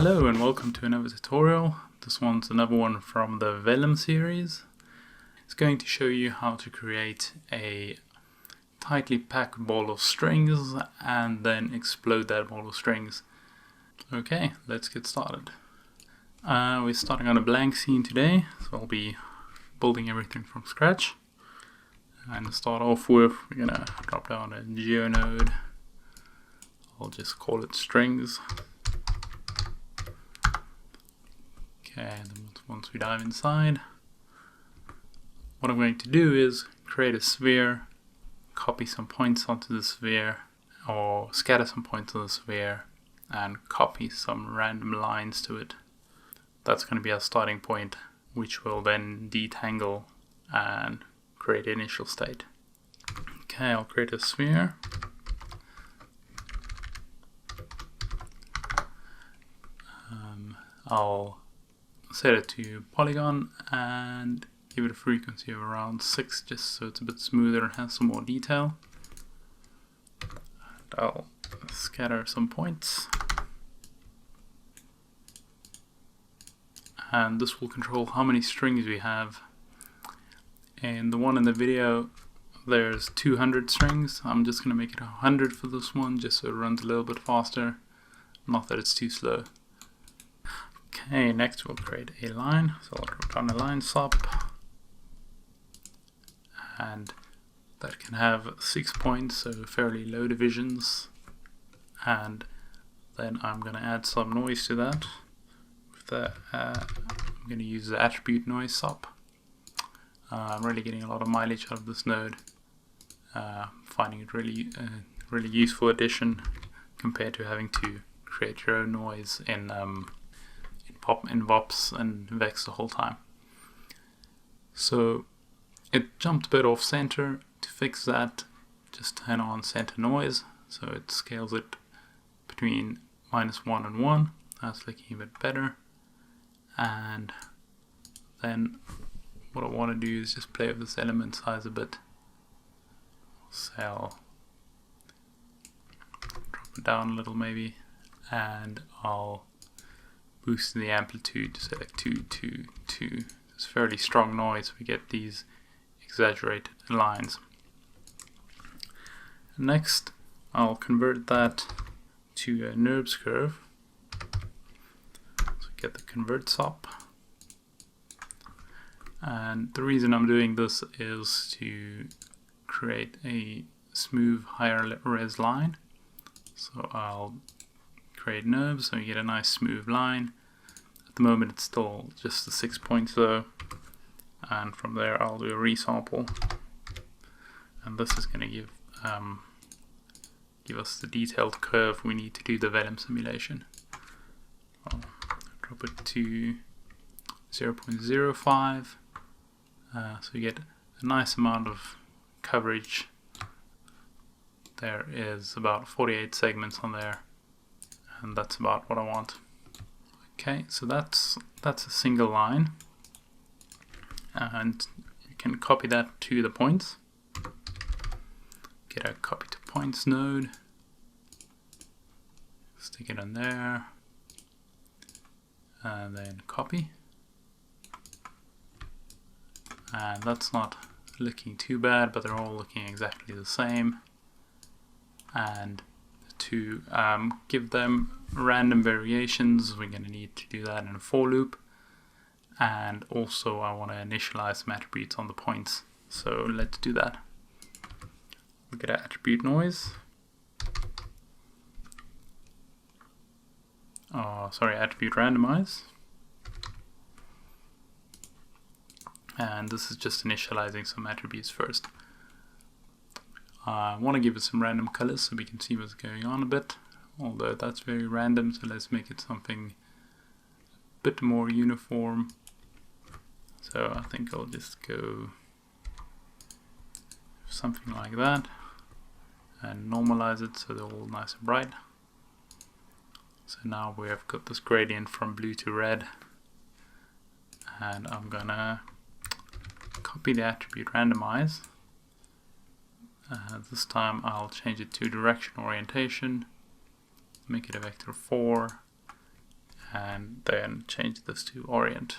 Hello and welcome to another tutorial. This one's another one from the vellum series. It's going to show you how to create a tightly packed ball of strings and then explode that ball of strings. Okay, let's get started. We're starting on a blank scene today, so I'll be building everything from scratch. And to start off with, we're gonna drop down a geo node. I'll just call it strings. Okay, then once we dive inside, what I'm going to do is create a sphere, copy some points onto the sphere, or scatter some points on the sphere, and copy some random lines to it. That's going to be our starting point, which will then detangle and create the initial state. Okay, I'll create a sphere. I'll set it to polygon and give it a frequency of around 6 just so it's a bit smoother and has some more detail. And I'll scatter some points. And this will control how many strings we have. In the one in the video there's 200 strings. I'm just going to make it 100 for this one just so it runs a little bit faster. Not that it's too slow. Okay, next we'll create a line, so I'll drop down a line sub, and that can have 6 points, so fairly low divisions, and then I'm going to add some noise to that. With the, I'm going to use the attribute noise sub. I'm really getting a lot of mileage out of this node, finding it really useful addition compared to having to create your own noise in VOPs and Vex the whole time. So it jumped a bit off center. To fix that, just turn on center noise, so it scales it between -1 and 1. That's looking a bit better. And then what I want to do is just play with this element size a bit. So I'll drop it down a little maybe, and I'll boost the amplitude to say like 2, 2, 2. It's fairly strong noise. We get these exaggerated lines. Next, I'll convert that to a NURBS curve. So get the convert sub. And the reason I'm doing this is to create a smooth higher res line. So I'll create NURBS so you get a nice smooth line. At the moment it's still just the 6 points though, and from there I'll do a resample, and this is going to give us the detailed curve we need to do the vellum simulation. I'll drop it to 0.05, so you get a nice amount of coverage. There is about 48 segments on there, and that's about what I want. Okay, so that's a single line, and you can copy that to the points. Get a copy to points node, stick it on there, and then copy. And that's not looking too bad, but they're all looking exactly the same. And to give them random variations, we're going to need to do that in a for loop, and also I want to initialize some attributes on the points, so let's do that. We'll get an attribute noise, attribute randomize, and this is just initializing some attributes first. I want to give it some random colors so we can see what's going on a bit, although that's very random, so let's make it something a bit more uniform. So I think I'll just go something like that and normalize it so they're all nice and bright. So now we have got this gradient from blue to red, and I'm gonna copy the attribute randomize. This time I'll change it to direction orientation, make it a vector 4, and then change this to orient.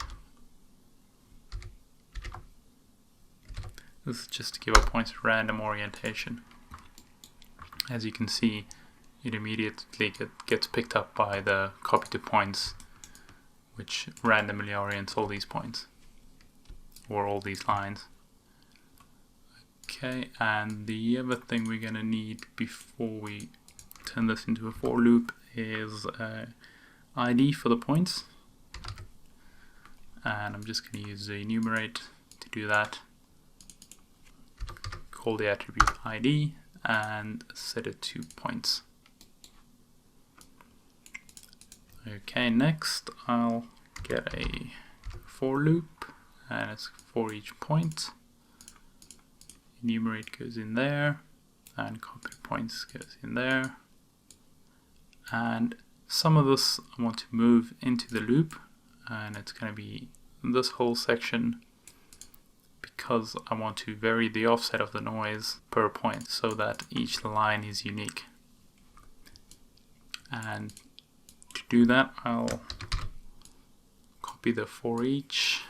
This is just to give our points random orientation. As you can see, it immediately gets picked up by the copy to points, which randomly orients all these points, or all these lines. Okay, and the other thing we're going to need before we turn this into a for loop is ID for the points. And I'm just going to use the enumerate to do that. Call the attribute ID and set it to points. Okay, next I'll get a for loop, and it's for each point. Enumerate goes in there, and copy points goes in there. And some of this I want to move into the loop, and it's going to be this whole section, because I want to vary the offset of the noise per point so that each line is unique. And to do that, I'll copy the for each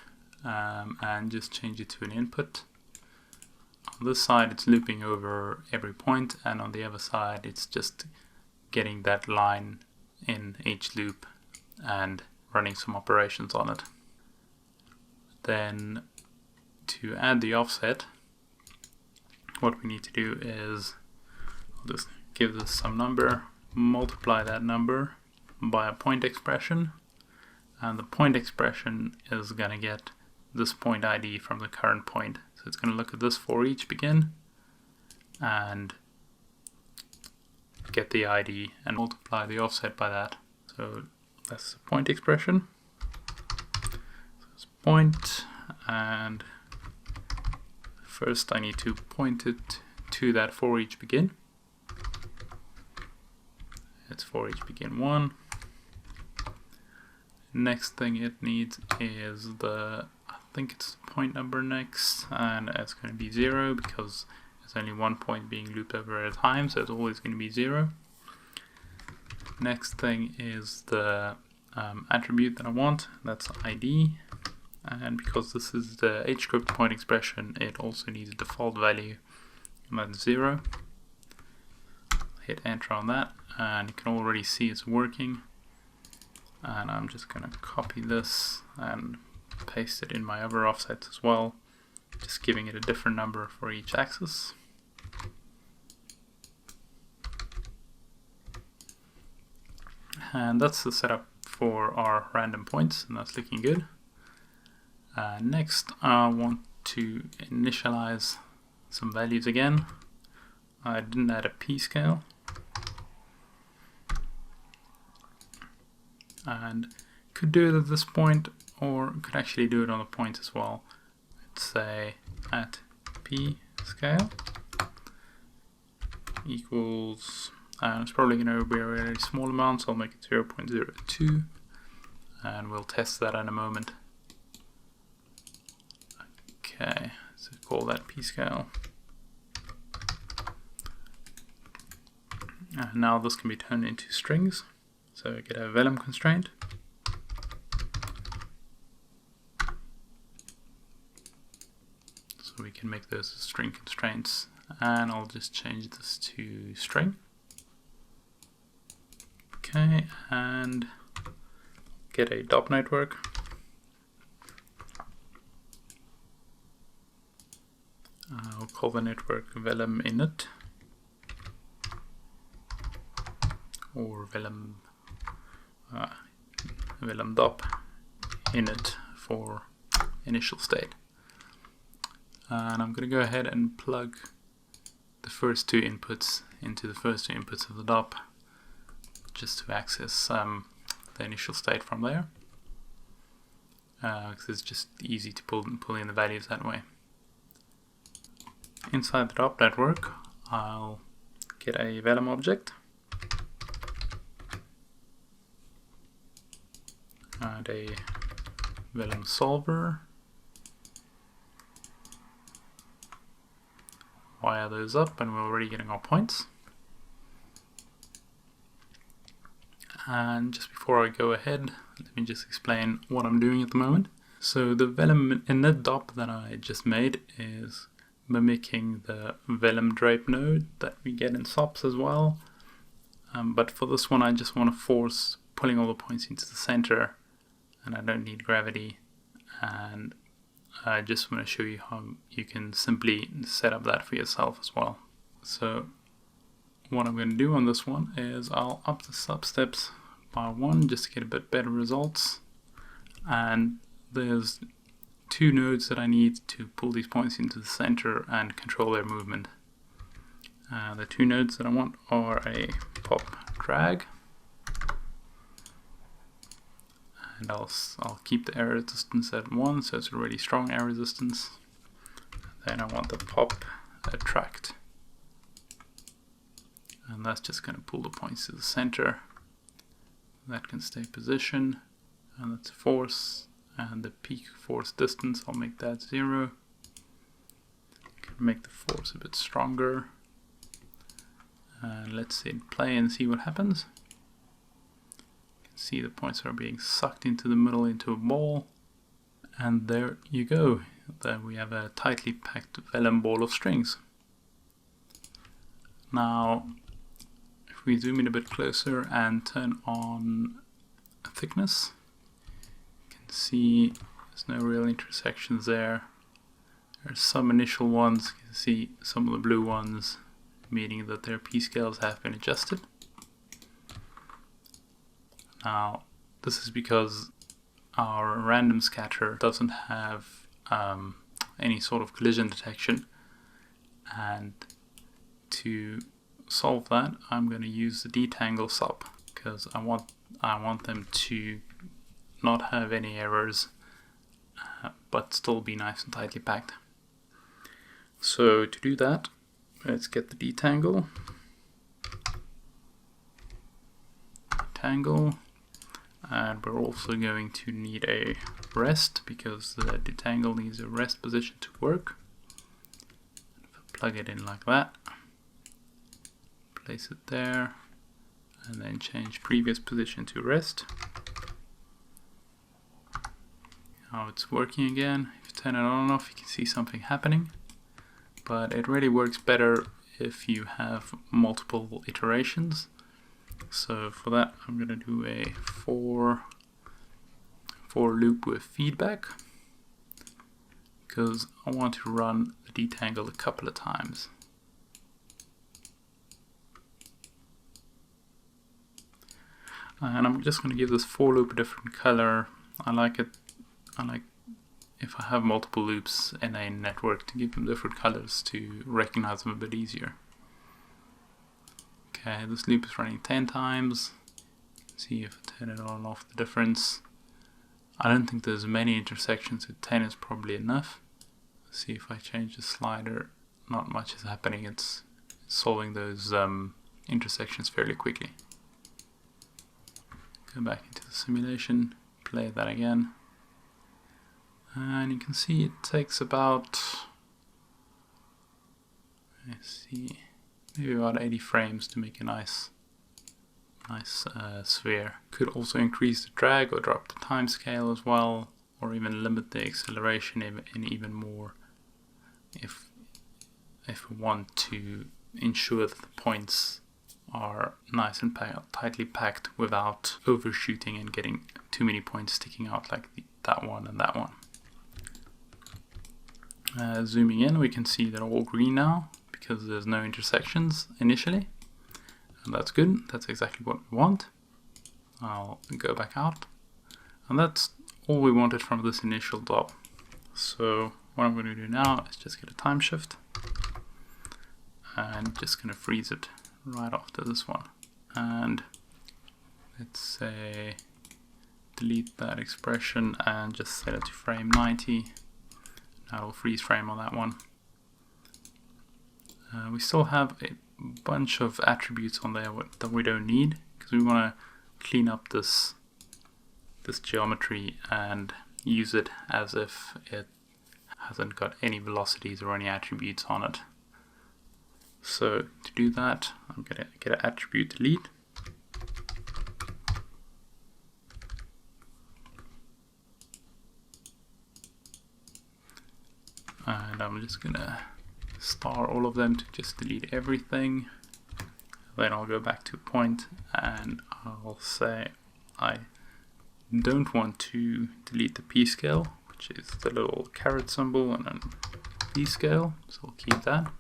and just change it to an input. On this side it's looping over every point, and on the other side it's just getting that line in each loop and running some operations on it. Then to add the offset, what we need to do is I'll just give this some number, multiply that number by a point expression, and the point expression is going to get this point ID from the current point. So it's going to look at this for each begin and get the ID and multiply the offset by that. So that's the point expression. So it's point, and first I need to point it to that for each begin. It's for each begin 1. Next thing it needs is I think it's the point number next, and it's going to be 0 because there's only one point being looped over at a time, so it's always going to be 0. Next thing is the attribute that I want, that's ID, and because this is the HScript point expression, it also needs a default value, and that's 0. Hit enter on that, and you can already see it's working. And I'm just going to copy this and paste it in my other offsets as well, just giving it a different number for each axis. And that's the setup for our random points, and that's looking good. Next I want to initialize some values again. I didn't add a p scale, and could do it at this point, or could actually do it on the point as well. Let's say at p scale equals, and it's probably going to be a very small amount, so I'll make it 0.02, and we'll test that in a moment. Okay, so call that p scale. And now this can be turned into strings. So I get a vellum constraint. So we can make those string constraints, and I'll just change this to string. Okay, and get a dop network. I'll call the network vellum init, or vellum dop init for initial state. And I'm going to go ahead and plug the first two inputs into the first two inputs of the dop, just to access the initial state from there, because it's just easy to pull in the values that way. Inside the dop network, I'll get a vellum object, and a vellum solver, wire those up, and we're already getting our points. And just before I go ahead, let me just explain what I'm doing at the moment. So the vellum init dop that I just made is mimicking the vellum drape node that we get in SOPs as well. But for this one I just want to force pulling all the points into the center, and I don't need gravity, and I just want to show you how you can simply set up that for yourself as well. So what I'm going to do on this one is I'll up the sub steps by 1 just to get a bit better results, and there's 2 nodes that I need to pull these points into the center and control their movement. The 2 nodes that I want are a pop drag, and I'll keep the air resistance at 1, so it's a really strong air resistance. Then I want the pop attract, and that's just going to pull the points to the center. That can stay position, and that's force, and the peak force distance, I'll make that 0. Can make the force a bit stronger, and let's hit play and see what happens. You can see the points are being sucked into the middle into a ball, and there you go. There we have a tightly packed vellum ball of strings. Now if we zoom in a bit closer and turn on thickness, you can see there's no real intersections there. There's some initial ones, you can see some of the blue ones, meaning that their p-scales have been adjusted. Now this is because our random scatter doesn't have any sort of collision detection, and to solve that I'm going to use the detangle sub, because I want them to not have any errors but still be nice and tightly packed. So to do that, let's get the detangle, and we're also going to need a rest, because the detangle needs a rest position to work. Plug it in like that, place it there, and then change previous position to rest. Now it's working again. If you turn it on and off, you can see something happening, but it really works better if you have multiple iterations. So for that I'm going to do a for loop with feedback, because I want to run the detangle a couple of times. And I'm just going to give this for loop a different color. I like if I have multiple loops in a network to give them different colors to recognize them a bit easier. Okay, this loop is running 10 times. See if I turn it on and off the difference. I don't think there's many intersections, so 10 is probably enough. Let's see if I change the slider, not much is happening. It's solving those intersections fairly quickly. Go back into the simulation, play that again, and you can see it takes about, let's see, maybe about 80 frames to make a nice sphere. Could also increase the drag or drop the time scale as well, or even limit the acceleration in even more if we want to ensure that the points are nice and tightly packed without overshooting and getting too many points sticking out like that one and that one. Zooming in, we can see they're all green now because there's no intersections initially, and that's good. That's exactly what we want. I'll go back out, and that's all we wanted from this initial dop. So what I'm going to do now is just get a time shift and just going to freeze it right after this one, and let's say delete that expression and just set it to frame 90. That'll freeze frame on that one. We still have a bunch of attributes on there that we don't need, because we want to clean up this geometry and use it as if it hasn't got any velocities or any attributes on it. So to do that, I'm going to get an attribute delete, I'm just gonna star all of them to just delete everything. Then I'll go back to a point and I'll say I don't want to delete the p-scale, which is the little caret symbol and then p-scale, so I'll keep that.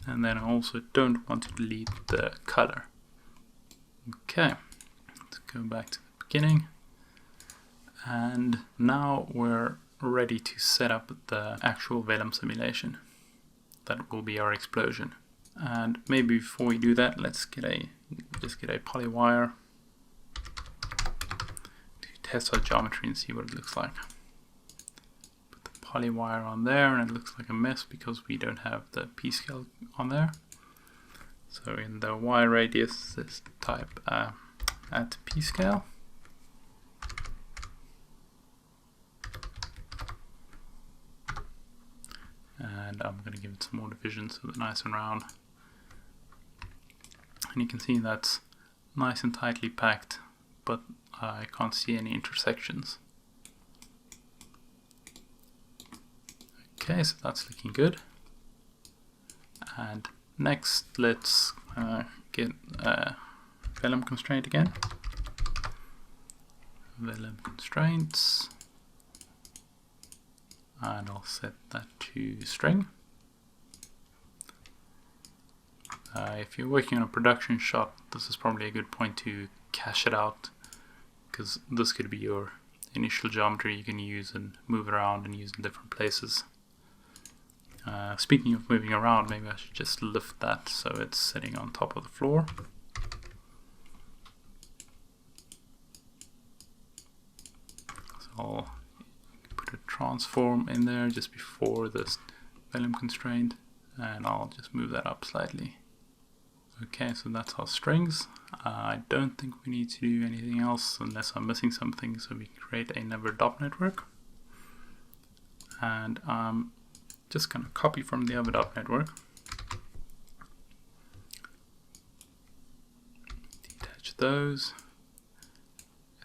And then I also don't want to delete the color. Okay, let's go back to the beginning. And now we're ready to set up the actual vellum simulation. That will be our explosion. And maybe before we do that, let's just get a poly wire to test our geometry and see what it looks like. Put the poly wire on there, and it looks like a mess because we don't have the p-scale on there. So in the wire radius, this type add p-scale. And I'm going to give it some more division so they're nice and round. And you can see that's nice and tightly packed, but I can't see any intersections. Okay, so that's looking good. And next, let's get a vellum constraint again. Vellum constraints. And I'll set that to string. If you're working on a production shot, this is probably a good point to cache it out, because this could be your initial geometry you can use and move around and use in different places. Speaking of moving around, maybe I should just lift that so it's sitting on top of the floor. So I'll put a transform in there just before this vellum constraint, and I'll just move that up slightly. Okay, so that's our strings. I don't think we need to do anything else unless I'm missing something, so we can create another dot network. And I'm just going to copy from the other dot network. Detach those.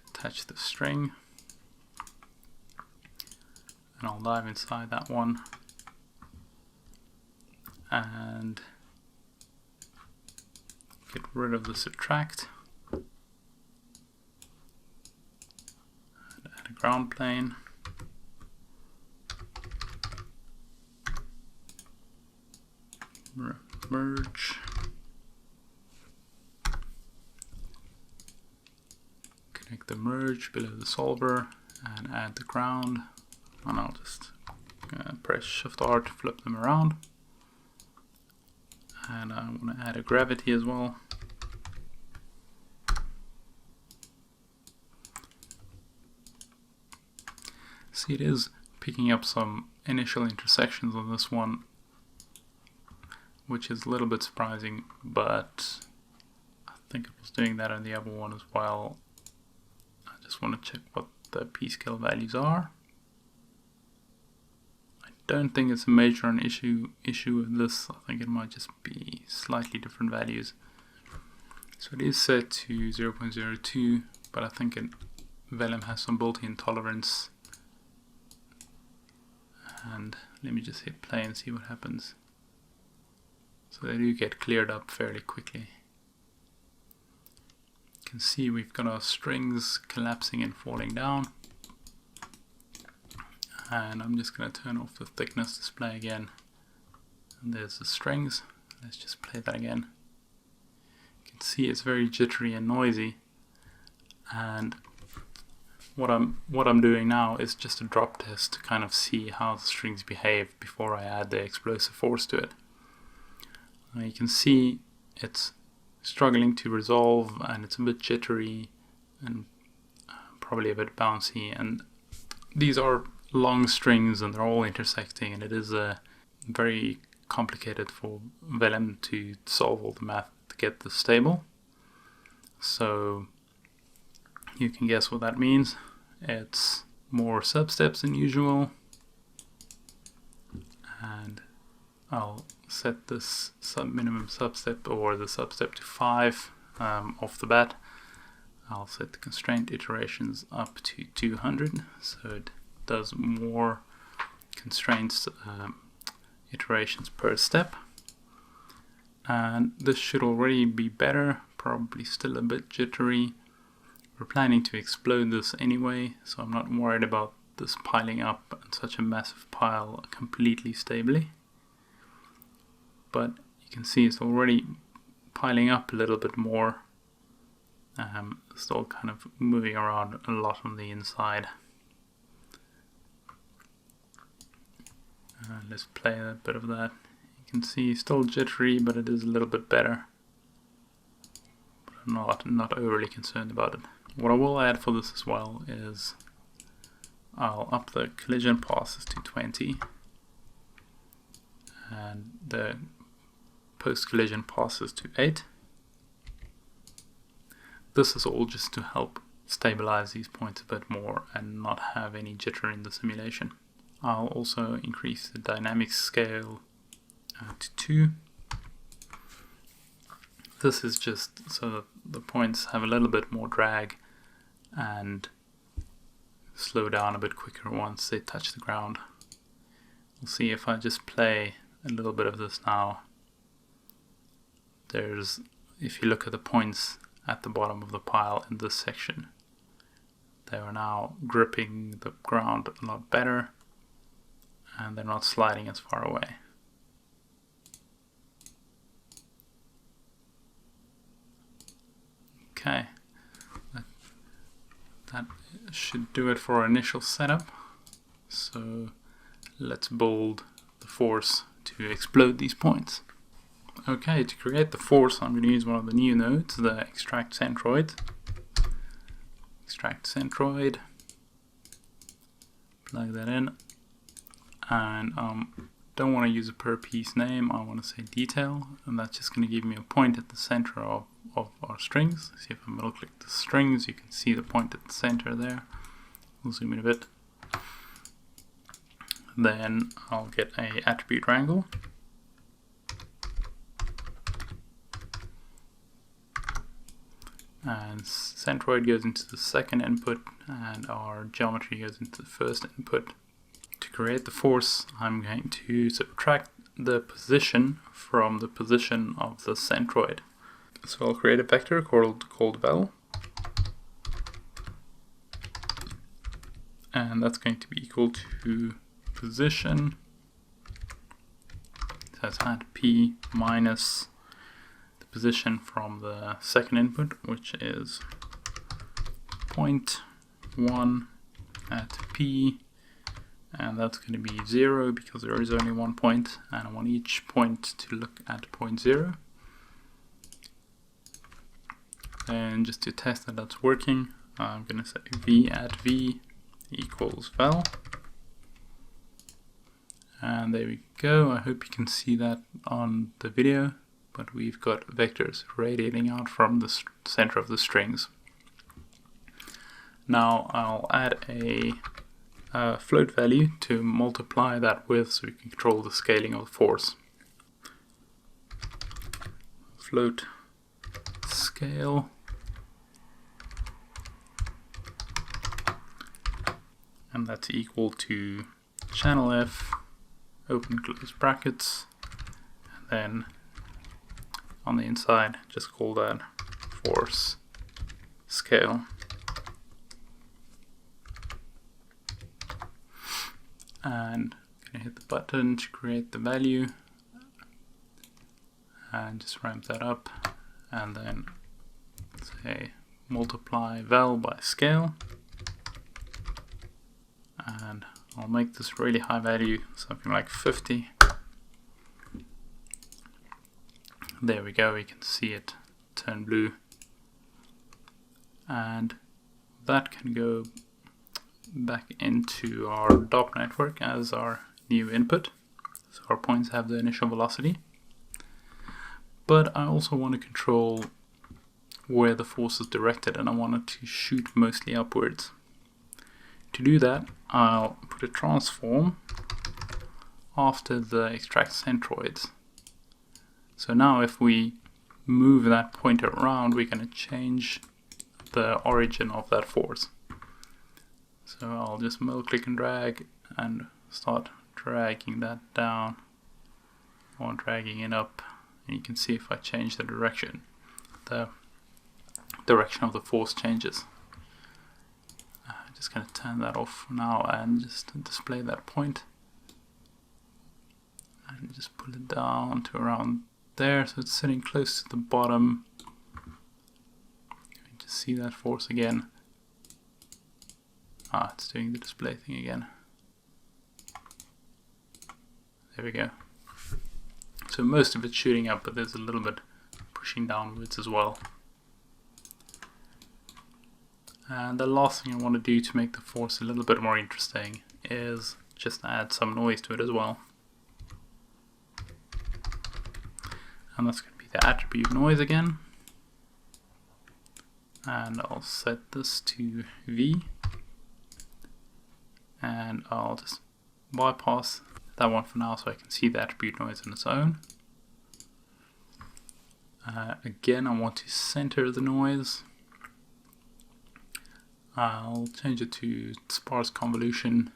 Attach the string. And I'll dive inside that one. And get rid of the subtract. And add a ground plane. Merge. Connect the merge below the solver and add the ground. And I'll just press Shift R to flip them around. And I want to add a gravity as well. See, it is picking up some initial intersections on this one, which is a little bit surprising, but I think it was doing that on the other one as well. I just want to check what the p-scale values are. I don't think it's a major issue with this. I think it might just be slightly different values. So it is set to 0.02, but I think vellum has some built-in tolerance. And let me just hit play and see what happens. So they do get cleared up fairly quickly. You can see we've got our strings collapsing and falling down. And I'm just going to turn off the thickness display again. And there's the strings. Let's just play that again. You can see it's very jittery and noisy. And what I'm doing now is just a drop test to kind of see how the strings behave before I add the explosive force to it. You can see it's struggling to resolve, and it's a bit jittery and probably a bit bouncy, and these are long strings and they're all intersecting, and it is very complicated for vellum to solve all the math to get this stable. So you can guess what that means. It's more substeps than usual, and I'll set this minimum substep or the substep to 5 off the bat. I'll set the constraint iterations up to 200, so it does more constraints iterations per step. And this should already be better, probably still a bit jittery. We're planning to explode this anyway, so I'm not worried about this piling up in such a massive pile completely stably. But you can see it's already piling up a little bit more. It's all kind of moving around a lot on the inside. Let's play a bit of that. You can see still jittery, but it is a little bit better. But I'm not overly concerned about it. What I will add for this as well is I'll up the collision passes to 20 and the post-collision passes to 8. This is all just to help stabilize these points a bit more and not have any jitter in the simulation. I'll also increase the dynamic scale to 2. This is just so that the points have a little bit more drag and slow down a bit quicker once they touch the ground. We'll see if I just play a little bit of this now. If you look at the points at the bottom of the pile in this section, they are now gripping the ground a lot better and they're not sliding as far away. Okay, that should do it for our initial setup. So let's build the force to explode these points. Okay, to create the force I'm going to use one of the new nodes, the extract centroid. Extract centroid, plug that in, and don't want to use a per piece name, I want to say detail, and that's just going to give me a point at the center of our strings. See, if I middle click the strings, you can see the point at the center there. We'll zoom in a bit. Then I'll get a attribute wrangle. And centroid goes into the second input and our geometry goes into the first input. To create the force, I'm going to subtract the position from the position of the centroid. So I'll create a vector called vel, and that's going to be equal to position, so that's at p minus the position from the second input, which is 0.1 at p, and that's going to be 0 because there is only one point and I want each point to look at 0.0. And just to test that that's working, I'm going to say v at v equals vel. And there we go. I hope you can see that on the video, but we've got vectors radiating out from the center of the strings. Now I'll add a float value to multiply that with so we can control the scaling of the force. Float scale. And that's equal to channel F, open close brackets, and then on the inside just call that force scale. And I'm going to hit the button to create the value and just ramp that up, and then say multiply vel by scale. And I'll make this really high value, something like 50. There we go, you can see it turn blue. And that can go back into our DOP network as our new input. So our points have the initial velocity. But I also want to control where the force is directed, and I want it to shoot mostly upwards. To do that, I'll put a transform after the extract centroids. So now if we move that pointer around, we're going to change the origin of that force. So I'll just middle click and drag and start dragging that down or dragging it up, and you can see if I change the direction of the force changes. I'm just going to turn that off for now and just display that point, and just pull it down to around there, so it's sitting close to the bottom. You just see that force again. It's doing the display thing again. There we go. So most of it's shooting up, but there's a little bit pushing downwards as well. And the last thing I want to do to make the force a little bit more interesting is just add some noise to it as well. And that's going to be the attribute noise again. And I'll set this to V. And I'll just bypass that one for now so I can see the attribute noise on its own. Again, I want to center the noise. I'll change it to sparse convolution.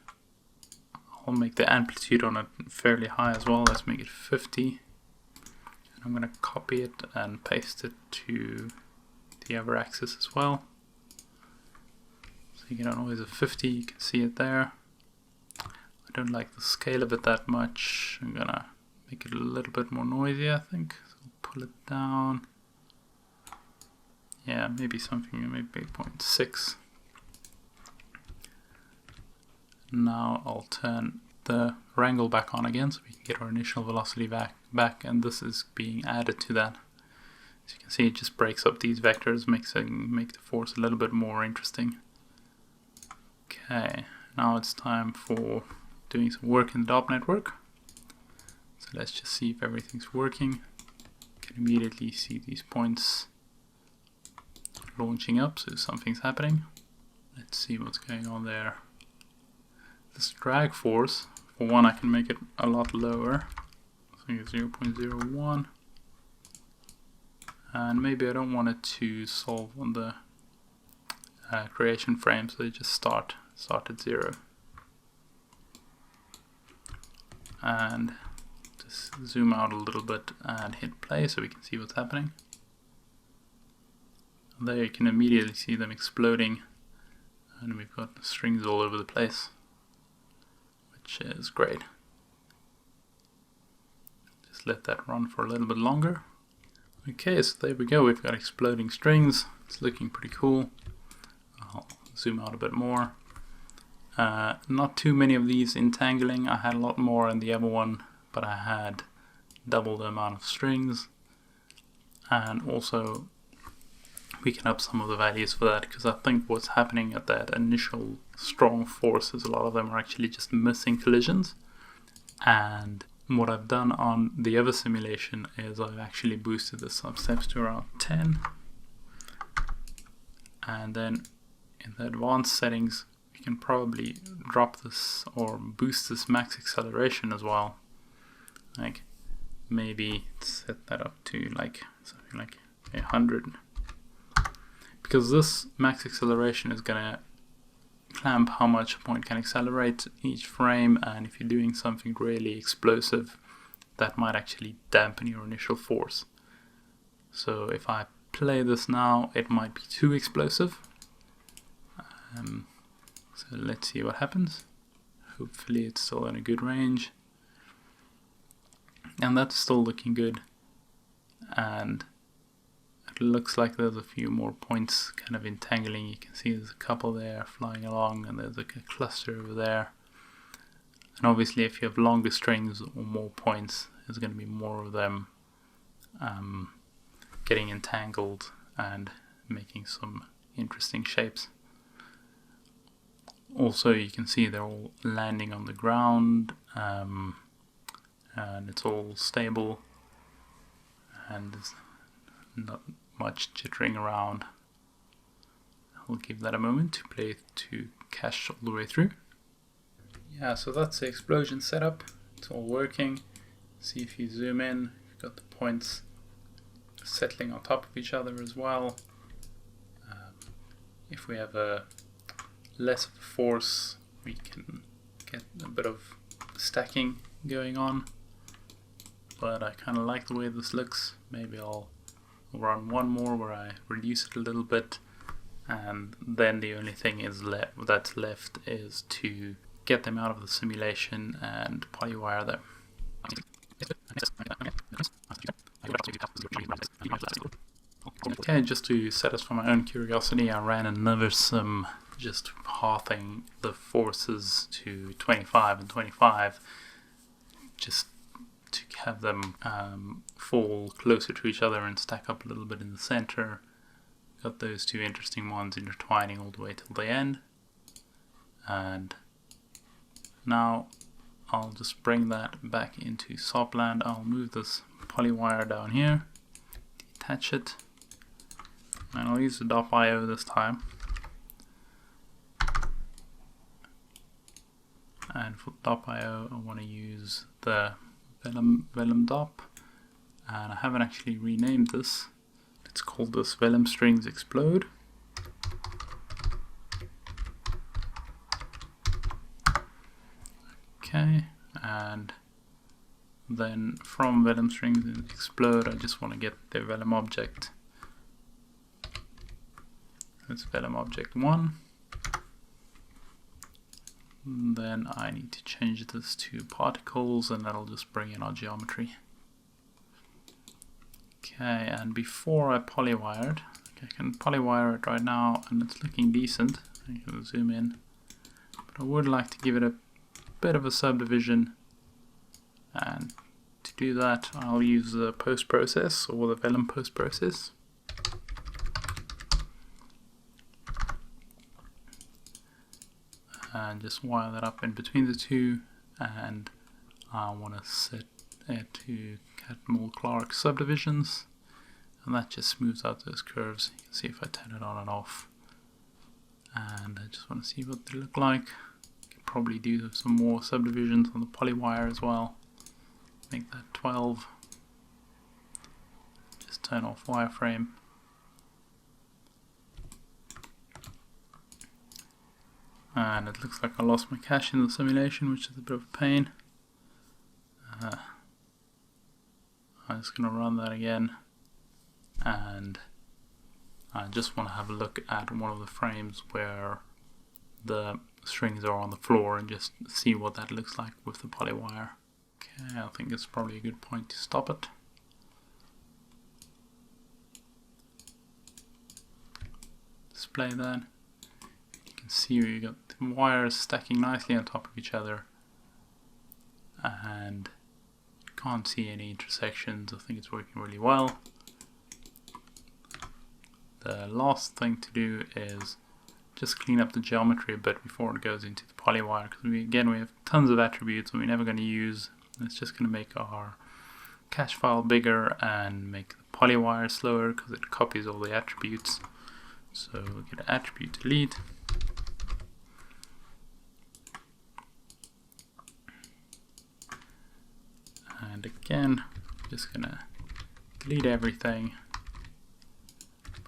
I'll make the amplitude on it fairly high as well. Let's make it 50. And I'm going to copy it and paste it to the other axis as well. So you get a noise of 50, you can see it there. I don't like the scale of it that much. I'm going to make it a little bit more noisy, I think. So pull it down. Yeah, maybe something, maybe 0.6. Now I'll turn the wrangle back on again so we can get our initial velocity back, and this is being added to that. As you can see, it just breaks up these vectors, make the force a little bit more interesting. Okay, now it's time for doing some work in the DOP network. So let's just see if everything's working. You can immediately see these points launching up, so something's happening. Let's see what's going on there. This drag force, for one, I can make it a lot lower. I think it's 0.01. And maybe I don't want it to solve on the creation frame, so they just start at 0. And just zoom out a little bit and hit play so we can see what's happening. And there you can immediately see them exploding, and we've got strings all over the place, which is great. Just let that run for a little bit longer. Okay, so there we go, we've got exploding strings. It's looking pretty cool. I'll zoom out a bit more. Not too many of these entangling. I had a lot more in the other one, but I had double the amount of strings. And also we can up some of the values for that, because I think what's happening at that initial strong force is a lot of them are actually just missing collisions. And what I've done on the other simulation is I've actually boosted the substeps to around 10. And then in the advanced settings, you can probably drop this or boost this max acceleration as well. Like maybe set that up to like something like 100. Because this max acceleration is gonna clamp how much a point can accelerate each frame, and if you're doing something really explosive, that might actually dampen your initial force. So if I play this now, it might be too explosive. So let's see what happens. Hopefully it's still in a good range. And that's still looking good. And it looks like there's a few more points kind of entangling. You can see there's a couple there flying along, and there's like a cluster over there. And obviously if you have longer strings or more points, there's going to be more of them getting entangled and making some interesting shapes. Also you can see they're all landing on the ground, and it's all stable, and there's not much jittering around. I'll give that a moment to play to cache all the way through. Yeah, so that's the explosion setup. It's all working. See if you zoom in, you've got the points settling on top of each other as well. If we have a less of a force, we can get a bit of stacking going on. but I kind of like the way this looks. Maybe I'll run one more where I reduce it a little bit, and then the only thing that's left is to get them out of the simulation and polywire them. Okay, just to satisfy my own curiosity, I ran another sim just halving the forces to 25 and 25, just to have them fall closer to each other and stack up a little bit in the center. Got those two interesting ones intertwining all the way till the end. And now I'll just bring that back into Sopland. I'll move this polywire down here, detach it, and I'll use the .io this time. And for .io I want to use the vellum dop, and I haven't actually renamed this. Let's call this vellum strings explode. Okay, and then from vellum strings explode I just want to get the vellum object. That's vellum object 1. And then I need to change this to particles, and that'll just bring in our geometry. Okay, and before I polywired, I can polywire it right now and it's looking decent. I can zoom in, but I would like to give it a bit of a subdivision, and to do that I'll use the post process, or the vellum post process. And just wire that up in between the two, and I want to set it to Catmull-Clark subdivisions, and that just smooths out those curves. You can see if I turn it on and off, and I just want to see what they look like. Can probably do some more subdivisions on the polywire as well. Make that 12. Just turn off wireframe. And it looks like I lost my cache in the simulation, which is a bit of a pain. I'm just going to run that again, and I just want to have a look at one of the frames where the strings are on the floor and just see what that looks like with the polywire. Okay, I think it's probably a good point to stop it. Display that. See, you got the wires stacking nicely on top of each other, and you can't see any intersections. I think it's working really well. The last thing to do is just clean up the geometry a bit before it goes into the polywire, because we have tons of attributes that we're never going to use. It's just going to make our cache file bigger and make the polywire slower because it copies all the attributes. So we'll get attribute delete. And again, just gonna delete everything,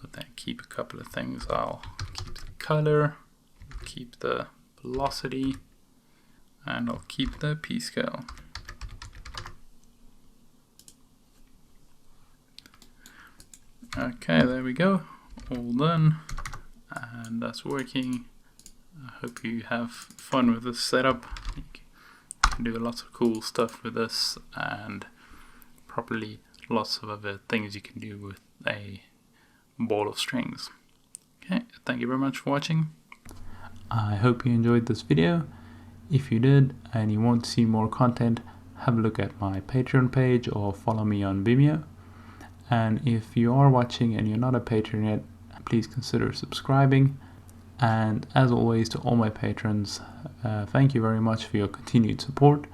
but then keep a couple of things. I'll keep the color, keep the velocity, and I'll keep the p-scale. Okay, there we go, all done, and that's working. I hope you have fun with this setup. You can do lots of cool stuff with this, and probably lots of other things you can do with a ball of strings. Okay, thank you very much for watching. I hope you enjoyed this video. If you did and you want to see more content, have a look at my Patreon page or follow me on Vimeo. And if you are watching and you're not a patron yet, please consider subscribing. And as always, to all my patrons, thank you very much for your continued support.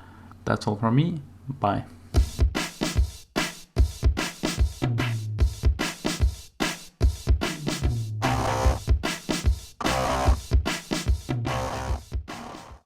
That's all from me. Bye.